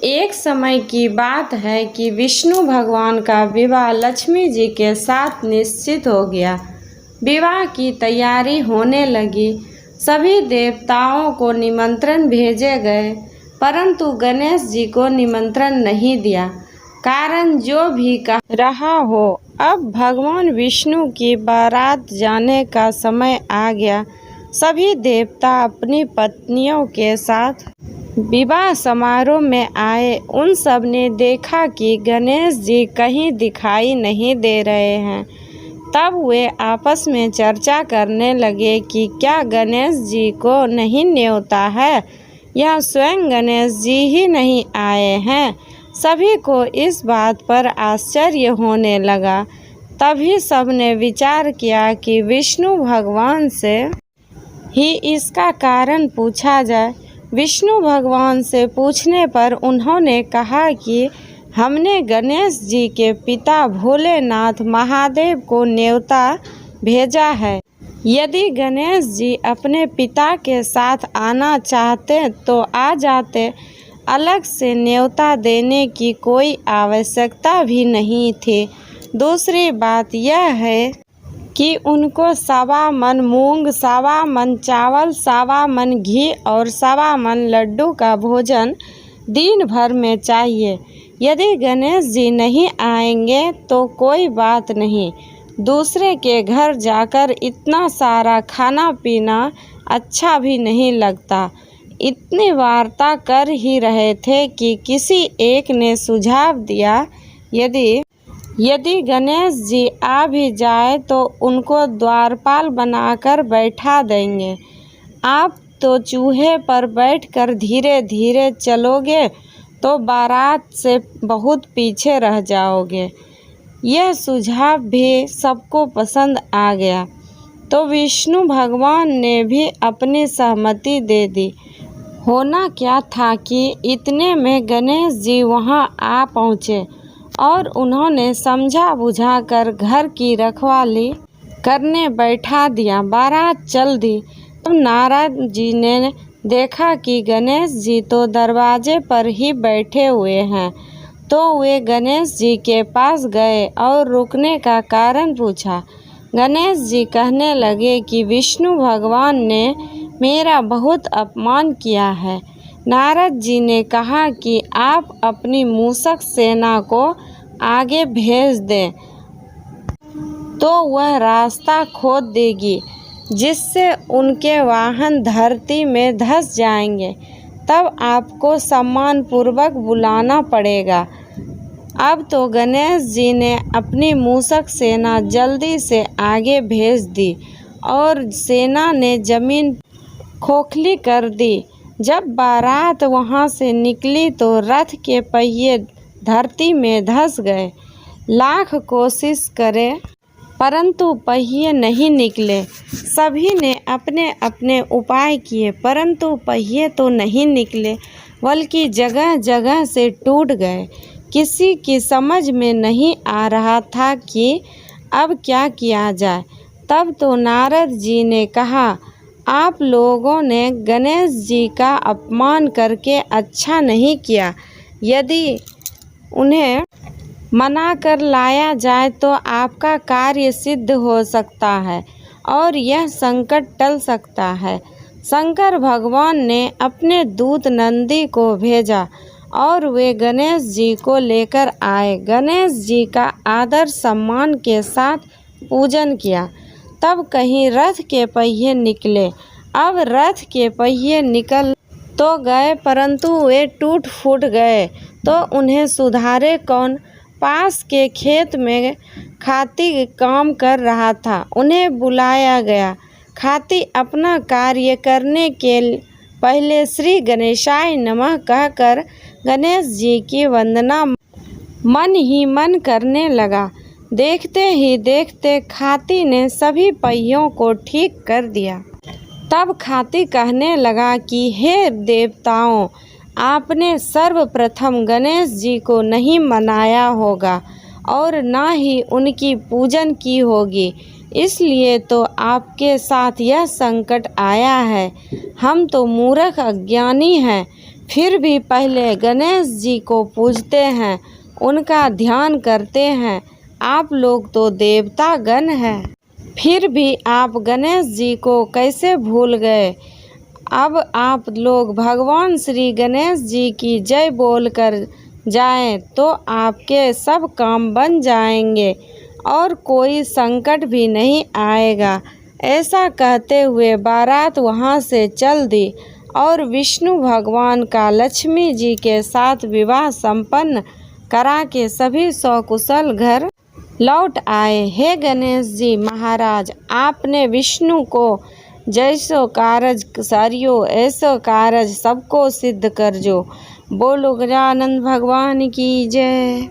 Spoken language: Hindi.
एक समय की बात है कि विष्णु भगवान का विवाह लक्ष्मी जी के साथ निश्चित हो गया। विवाह की तैयारी होने लगी। सभी देवताओं को निमंत्रण भेजे गए, परंतु गणेश जी को निमंत्रण नहीं दिया। कारण जो भी कह रहा हो, अब भगवान विष्णु की बारात जाने का समय आ गया। सभी देवता अपनी पत्नियों के साथ विवाह समारोह में आए। उन सब ने देखा कि गणेश जी कहीं दिखाई नहीं दे रहे हैं। तब वे आपस में चर्चा करने लगे कि क्या गणेश जी को नहीं न्योता है, या स्वयं गणेश जी ही नहीं आए हैं। सभी को इस बात पर आश्चर्य होने लगा। तभी सबने विचार किया कि विष्णु भगवान से ही इसका कारण पूछा जाए। विष्णु भगवान से पूछने पर उन्होंने कहा कि हमने गणेश जी के पिता भोलेनाथ महादेव को न्योता भेजा है। यदि गणेश जी अपने पिता के साथ आना चाहते तो आ जाते। अलग से न्योता देने की कोई आवश्यकता भी नहीं थी। दूसरी बात यह है कि उनको 1.25 मन मूंग, 1.25 मन चावल, 1.25 मन घी और 1.25 मन लड्डू का भोजन दिन भर में चाहिए। यदि गणेश जी नहीं आएंगे तो कोई बात नहीं, दूसरे के घर जाकर इतना सारा खाना पीना अच्छा भी नहीं लगता। इतनी वार्ता कर ही रहे थे कि किसी एक ने सुझाव दिया, यदि गणेश जी आ भी जाए तो उनको द्वारपाल बनाकर बैठा देंगे। आप तो चूहे पर बैठकर धीरे धीरे चलोगे तो बारात से बहुत पीछे रह जाओगे। यह सुझाव भी सबको पसंद आ गया, तो विष्णु भगवान ने भी अपनी सहमति दे दी। होना क्या था कि इतने में गणेश जी वहां आ पहुँचे और उन्होंने समझा बुझाकर घर की रखवाली करने बैठा दिया। बारात चल दी। तब नारद जी ने देखा कि गणेश जी तो दरवाजे पर ही बैठे हुए हैं, तो वे गणेश जी के पास गए और रुकने का कारण पूछा। गणेश जी कहने लगे कि विष्णु भगवान ने मेरा बहुत अपमान किया है। नारद जी ने कहा कि आप अपनी मूषक सेना को आगे भेज दें तो वह रास्ता खोद देगी, जिससे उनके वाहन धरती में धंस जाएंगे। तब आपको सम्मानपूर्वक बुलाना पड़ेगा। अब तो गणेश जी ने अपनी मूषक सेना जल्दी से आगे भेज दी और सेना ने जमीन खोखली कर दी। जब बारात वहां से निकली तो रथ के पहिए धरती में धंस गए। लाख कोशिश करे परंतु पहिए नहीं निकले। सभी ने अपने अपने उपाय किए, परंतु पहिए तो नहीं निकले, बल्कि जगह जगह से टूट गए। किसी की समझ में नहीं आ रहा था कि अब क्या किया जाए। तब तो नारद जी ने कहा, आप लोगों ने गणेश जी का अपमान करके अच्छा नहीं किया। यदि उन्हें मना कर लाया जाए तो आपका कार्य सिद्ध हो सकता है और यह संकट टल सकता है। शंकर भगवान ने अपने दूत नंदी को भेजा और वे गणेश जी को लेकर आए। गणेश जी का आदर सम्मान के साथ पूजन किया। तब कहीं रथ के पहिए निकले। अब रथ के पहिए निकल तो गए, परंतु वे टूट फूट गए, तो उन्हें सुधारे कौन। पास के खेत में खाती काम कर रहा था। उन्हें बुलाया गया। खाती अपना कार्य करने के पहले श्री गणेशाय नमः कहकर गणेश जी की वंदना मन ही मन करने लगा। देखते ही देखते खाती ने सभी पहियों को ठीक कर दिया। तब खाती कहने लगा कि हे देवताओं, आपने सर्वप्रथम गणेश जी को नहीं मनाया होगा और ना ही उनकी पूजन की होगी, इसलिए तो आपके साथ यह संकट आया है। हम तो मूर्ख अज्ञानी हैं, फिर भी पहले गणेश जी को पूजते हैं, उनका ध्यान करते हैं। आप लोग तो देवता गण हैं, फिर भी आप गणेश जी को कैसे भूल गए? अब आप लोग भगवान श्री गणेश जी की जय बोलकर जाएं तो आपके सब काम बन जाएंगे और कोई संकट भी नहीं आएगा। ऐसा कहते हुए बारात वहां से चल दी और विष्णु भगवान का लक्ष्मी जी के साथ विवाह संपन्न करा के सभी सकुशल घर लौट आए। हे गणेश जी महाराज, आपने विष्णु को जैसो कारज सारियो ऐसो कारज सबको सिद्ध कर जो। बोलो गजानन भगवान की जय।